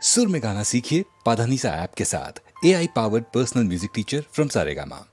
सुर में गाना सीखिए पाधानीसा ऐप के साथ। AI powered personal music teacher from Saregama.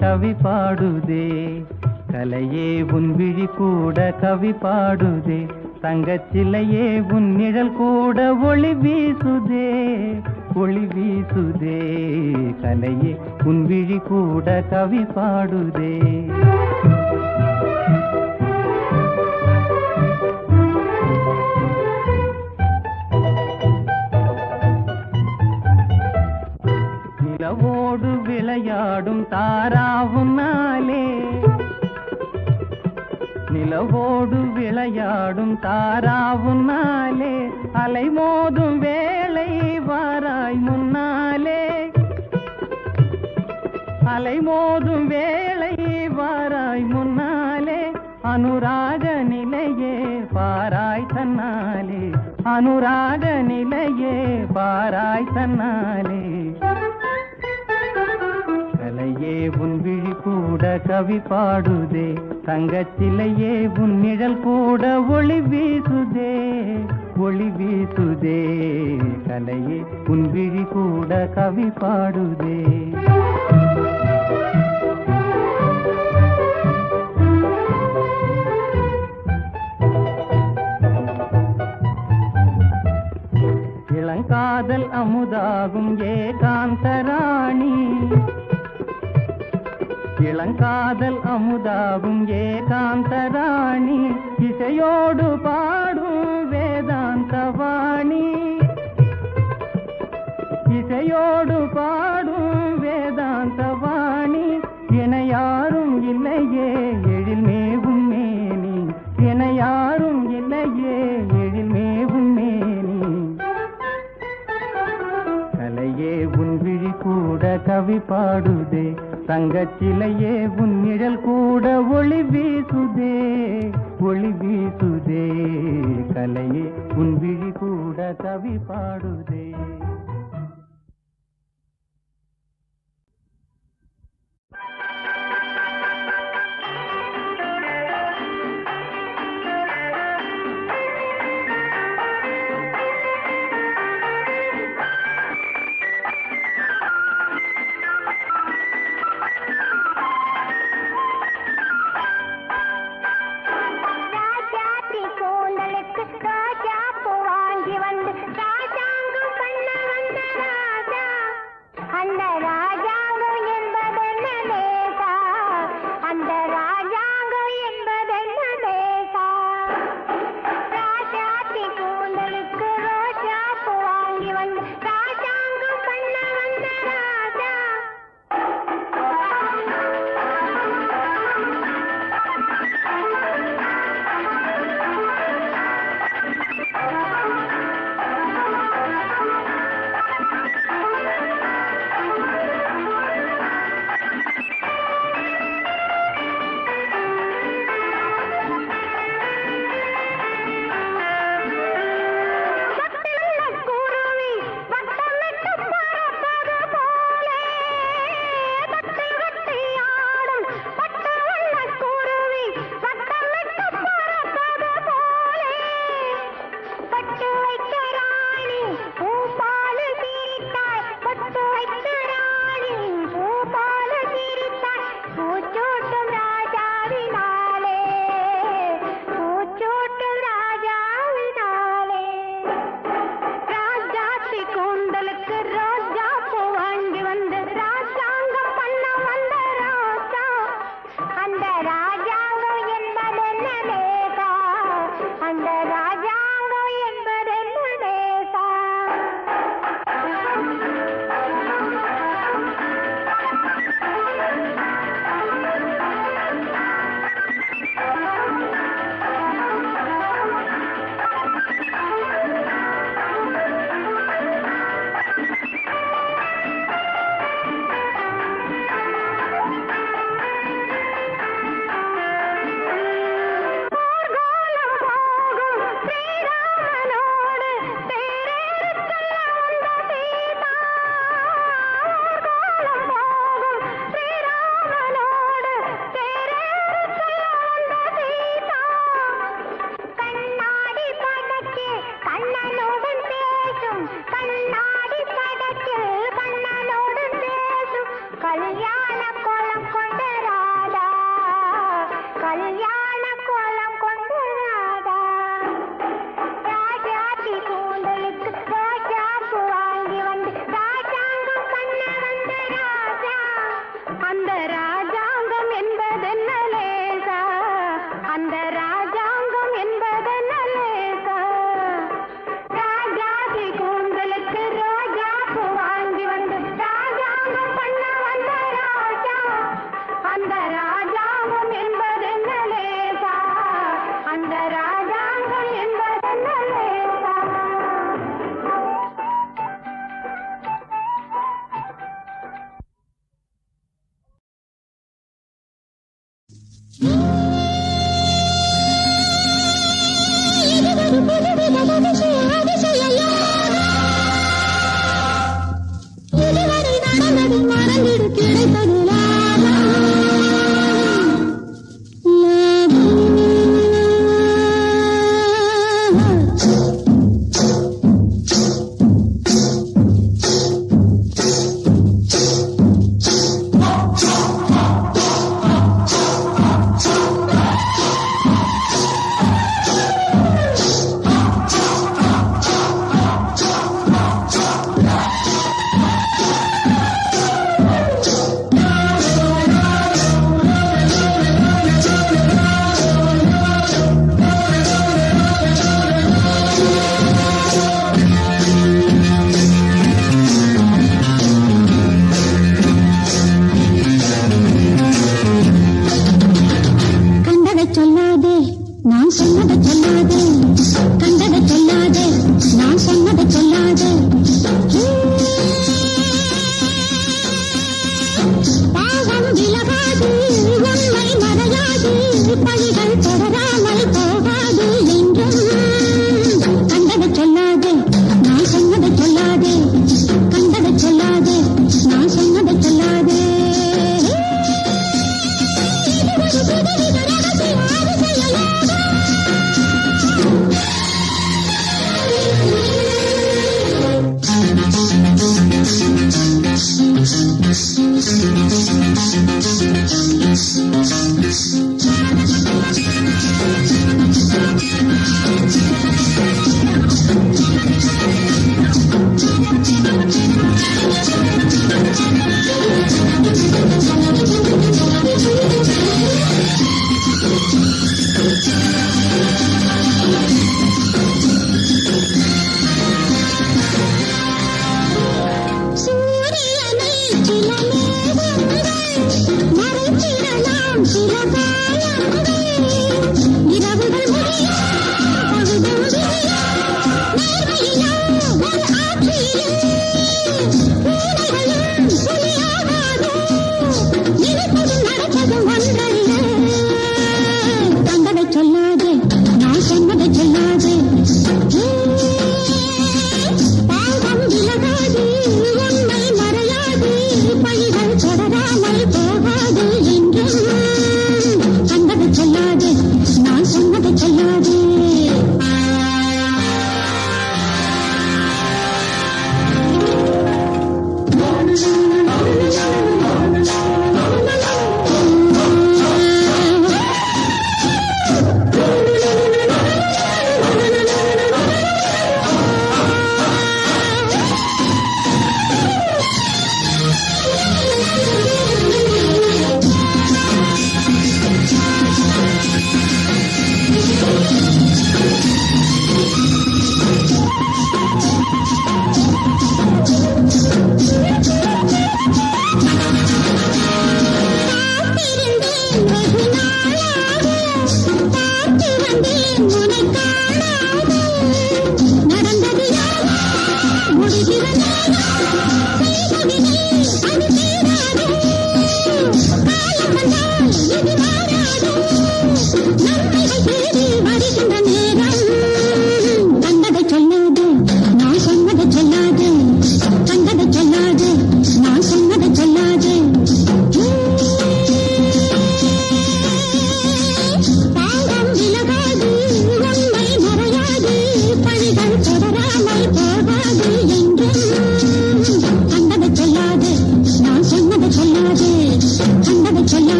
கவி பாடுதே கலையே உன் விழி கூட கவி பாடுதே தங்கச்சிலையே உன் நிழல் கூட ஒளி வீசுதே கலையே உன் விழி கூட கவி பாடுதே நிலவோடு விளையாடும் தாராவுன்னாலே நிலவோடு விளையாடும் தாராவுன்னாலே அலைமோதும் வேளை வாராய் முன்னாலே அலைமோதும் வேளை வாராய் முன்னாலே அனுராக நிலையே பாராய் தன்னாலே அனுராக நிலையே பாராய் தன்னாலே கலையே உன் விழி கூட கூட கவி பாடுதே, தங்கச்சிலையே உன் நிழல் கூட ஒளி வீசுதே, ஒளி வீசுதே. கலையே உன் விழி கூட கவி பாடுதே. இளங்காதல் அமுதாகும் ஏகாந்தராணி, இளங்காதல் அமுதாகும் ஏகாந்தராணி, இசையோடு பாடும் வேதாந்தவாணி, இசையோடு பாடும் வேதாந்தவாணி. என யாரும் இல்லையே எழில் மேவும் மேனி, என யாரும் இல்லையே எழில் மேவும் மேனி. கலையே உன் விழி கூட கவி பாடுதே, தங்கச்சிலையே உன் நிழல் கூட ஒளி வீசுதே, ஒளி வீசுதே. கலையே உன் விழி கூட கவி பாடுதே. மறந்திடு கிடைத்தது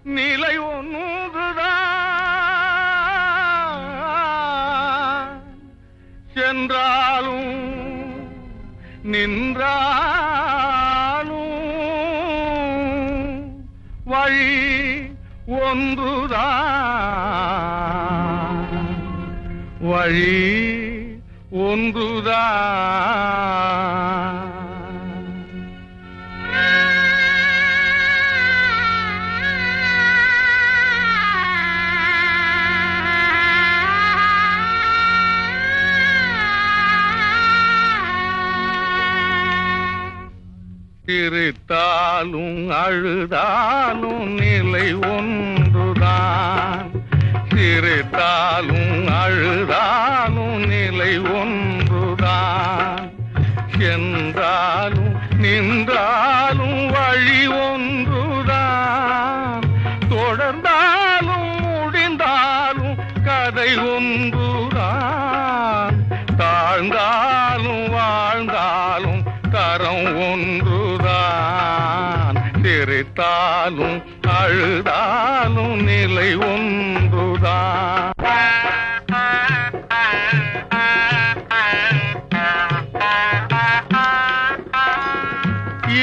நிலை ஒன்றுதான், சென்றாலும் நின்றாலும் வழி ஒன்றுதான், வழி ஒன்றுதான். சிரித்தாலும் அழுதாலும் நிலை ஒன்றுதான், சிரித்தாலும் அழுதாலும் நிலை ஒன்றுதான், சென்றாலும் நின்றாலும் வழி ஒன்றுதான், தொடர்ந்தாலும் முடிந்தாலும் கதை ஒன்றுதான், தாழ்ந்தாலும் வாழ்ந்தாலும் தரம் ஒன்றுதான், சிரித்தாலும் அழுதாலும் நிலை ஒன்றுதான்.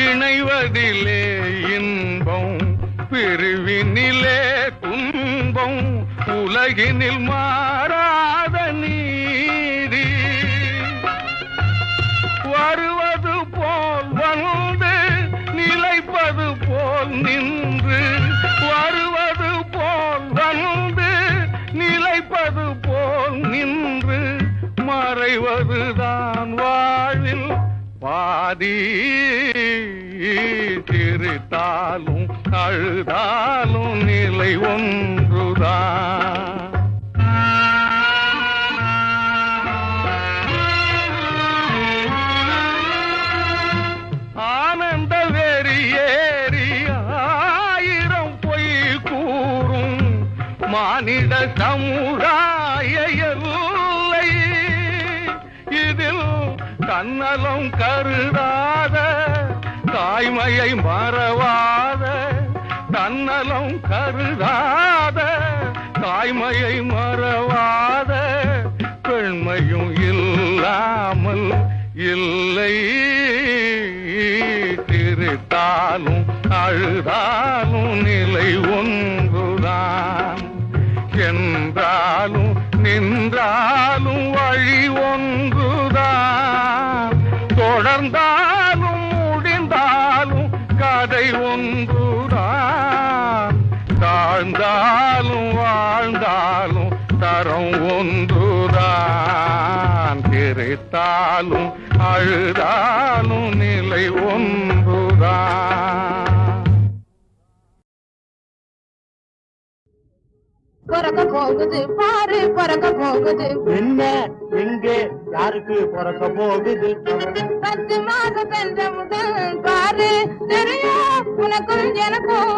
இணைவதிலே இன்பம், பிரிவினிலே துன்பம், உலகினில் மாறாத நீதி, வருவது போல் வந்து நிலைப்பது போல் நின்று, வருவது போல் வந்து நிலைப்பது போல் நின்று, மறைவதுதான் வாழ்வில் பாதி, சிரித்தாலும் அழுதாலும் நிலை ஒன்றுதான். ஆனந்த வெறியேறி ஆயிரம் பொய் கூறும் மானிட சமுதாய எல்லை, இதில் தன்னலம் கருதாத தாய்மையை மறவாத, தன்னலம் கருதாத தாய்மையை மறவாத பெண்மையும் இல்லாமல் இல்லை, சிரித்தாலும் அழுதாலும் நிலை ஒன்றுதான், சென்றாலும் நின்றாலும் வழி ஒன்றுதான், தொடர்ந்தாலும் முடிந்தாலும் கதை ஒன்றுதான், தாழ்ந்தாலும் வாழ்ந்தாலும் தரம் ஒன்றுதான், சிரித்தாலும் அழுதாலும் நிலை ஒன்றுதான். பிறக்க போகுது பாரு, பிறக்க போகுது. என்ன, எங்கே, யாருக்கு பிறக்க போகுது? 10 மாசம் சென்றவுடன் பாரு தெரியும் உனக்கும் எனக்கும்.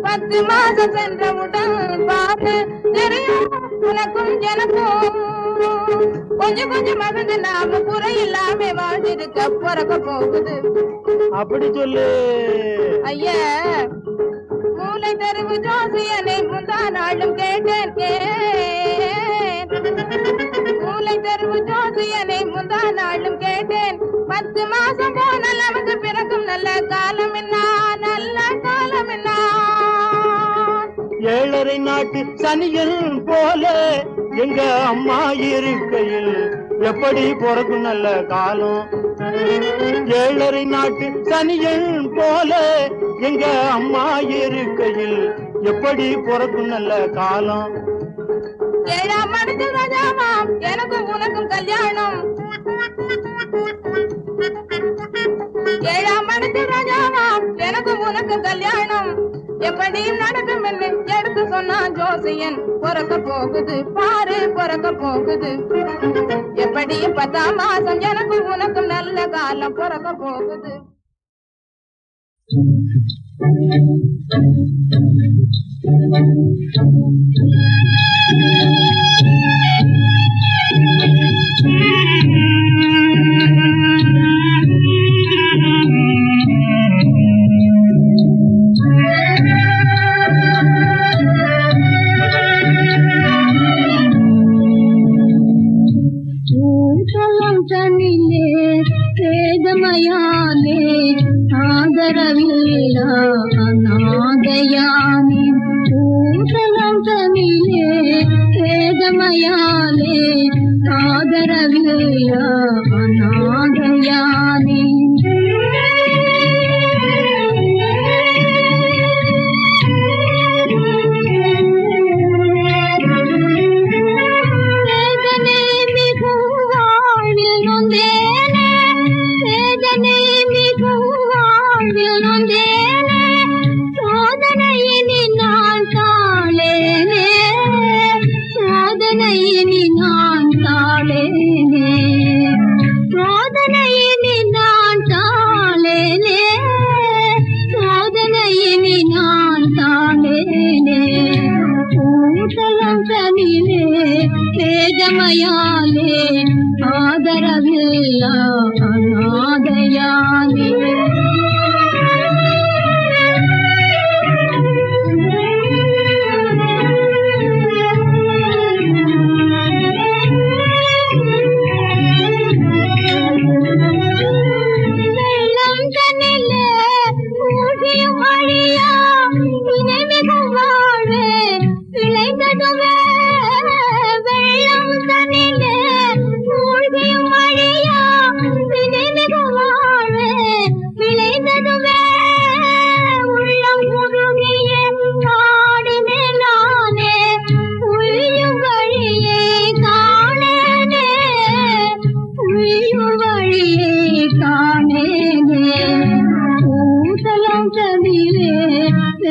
10 மாசம் சென்றவுடன் பாரு தெரியும் உனக்கும் எனக்கும். கொஞ்சம் கொஞ்சம் மகிழ்ந்து நாம குறையில்லாம வாழ்ந்திருக்க பிறக்க போகுது. அப்படி சொல்லு ஐயா, மூளை தெருவு ஜோசியனை முந்தா நாளும் கேட்டேன், மூளை தெருவு ஜோசியனை முந்தா நாளும் கேட்டேன். 10 மாசம் போனால் நமக்கு பிறக்கும் நல்ல காலம் என்ன, நல்ல காலம் என்ன. 7.5 நாட்டு சனியன் போல எங்க அம்மா இருக்கையில் எப்படி பிறக்கும் நல்ல காலம்? 7.5 நாட்டு சனியன் போல எங்க அம்மா இருக்கையில் எப்படி பிறக்கும் நல்ல காலம்? 7ஆம் மடத்தில் ராஜாவாம் எனக்கும் உனக்கும் கல்யாணம். 7ஆம் மடத்தில் ராஜாவாம் எனக்கும் உனக்கும் கல்யாணம். எப்படியும் நடக்கும் என்று எடுத்து சொன்னான் ஜோசியன். பிறக்க போகுது பாரு, பிறக்க போகுது. எப்படியும் 10ஆம் மாசம் எனக்கும் உனக்கும் நல்ல காலம் பிறக்க போகுது. ഞാൻ താനേനെ പൂതളം തനിലേ വേദമയാലേ ആദരവില്ല അനാദയാലേ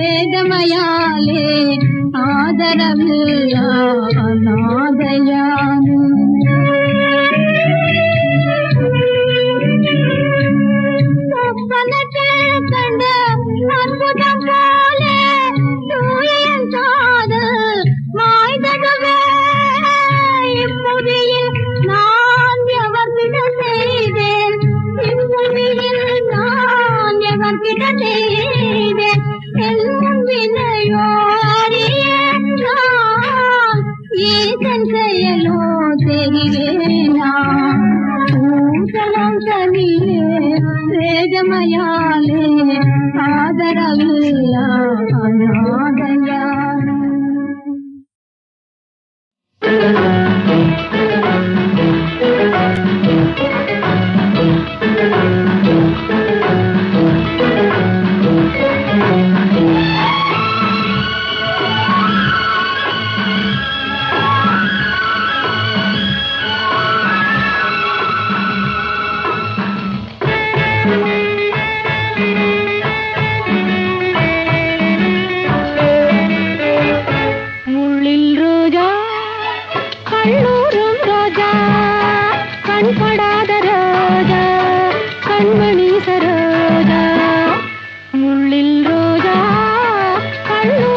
வேதமயாலே ஆதரவில்ல அநாதயானே சொப்பனத்தில் கண்ட அற்புதம் போலே தூயன் காதல் மாய்ததுவே இப்புவியில் நான் எவர்கிட்ட செய்தேன் இப்புவியில் நான் எவர்கிட்ட செய்தேன் எல்லாம் வினையோடியேன் நான் ஈசன் செயலோ தெரிவேனா பூசலம் தனிலே வேதமயாலே ஆதரவில்ல அநாதயானே முள்ளில் ரோஜா கல்லூரும் ரோஜா கண்படாத ரோஜா கண்மணி சரோஜா முள்ளில்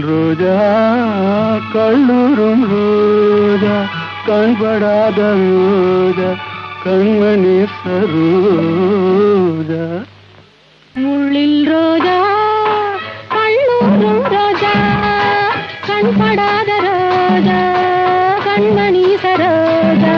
ரோஜா கல்லூரும் ரோஜா கண்படாத ரோஜா கண்மணி சரோஜா. முள்ளில் ரோஜா கல்லூரும் ரோஜா கண்படாத ரோஜா கண்மணி சரோஜா.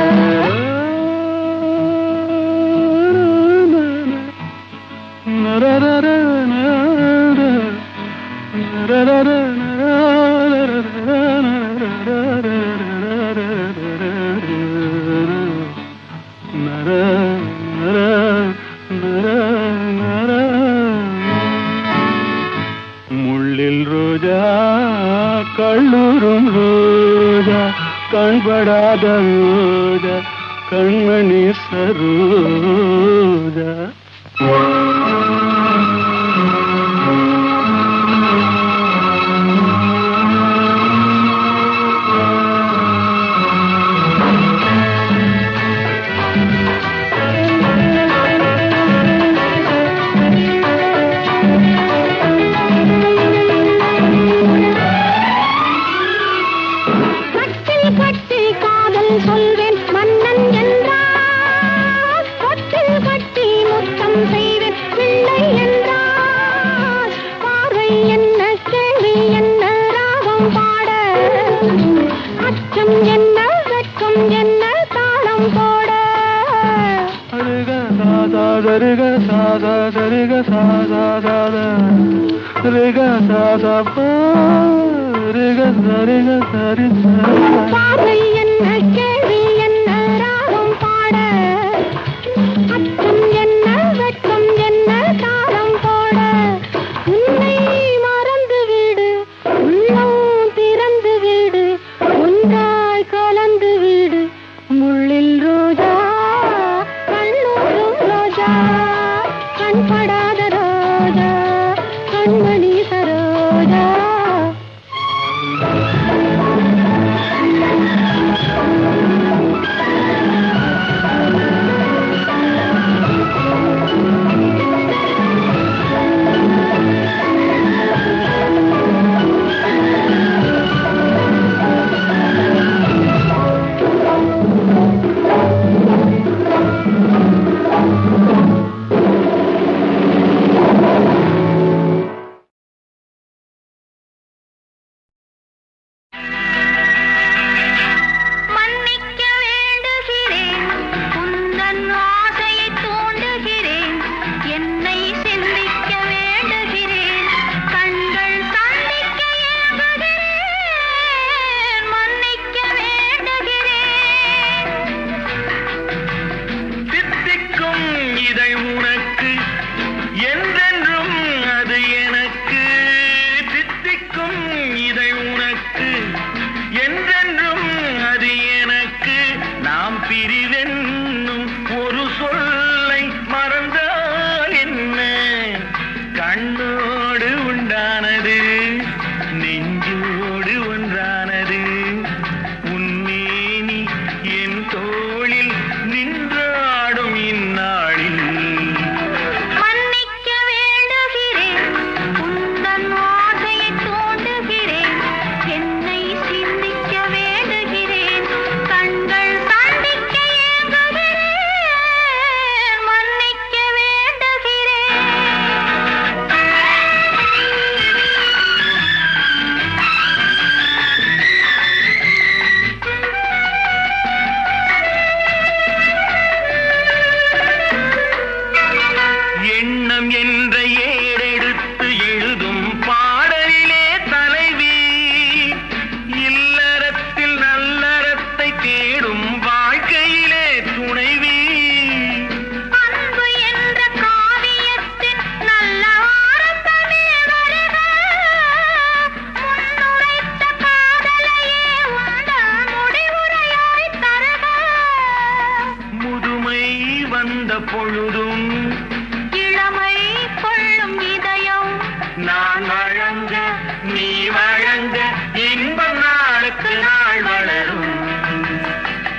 முள்ளில் ரோஜா கல்லூரும் ரோஜா கண்படாத ரோஜா கண்மணி சரோஜா. சொல்வேன் மன்னன் என்றார் கொட்டில் கட்டி முத்தம் செய்வேன் பிள்ளை என்றார். பார்வை என்ன கேள்வி என்ன ராகம் பாட அச்சம் என்ன வெட்கம் என்ன தாளம் போட. சாதா தருக சாதா தருக சாதா சாதா ரிக சாதா ரிக சரிக சரி. பார்வை என்ன கேள்வி என்ன ராகம் பாட அச்சம் என்ன வெட்கம் என்ன தாளம் போட. உன்னை மறந்து விடு உள்ளம் திறந்து விடு ஒன்றாய் கலந்து விடு. முள்ளில் ரோஜா கல்லூரும் ரோஜா கண்படாத ரோஜா கண்மணி சரோஜா.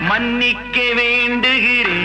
மன்னிக்க வேண்டுகிறேன்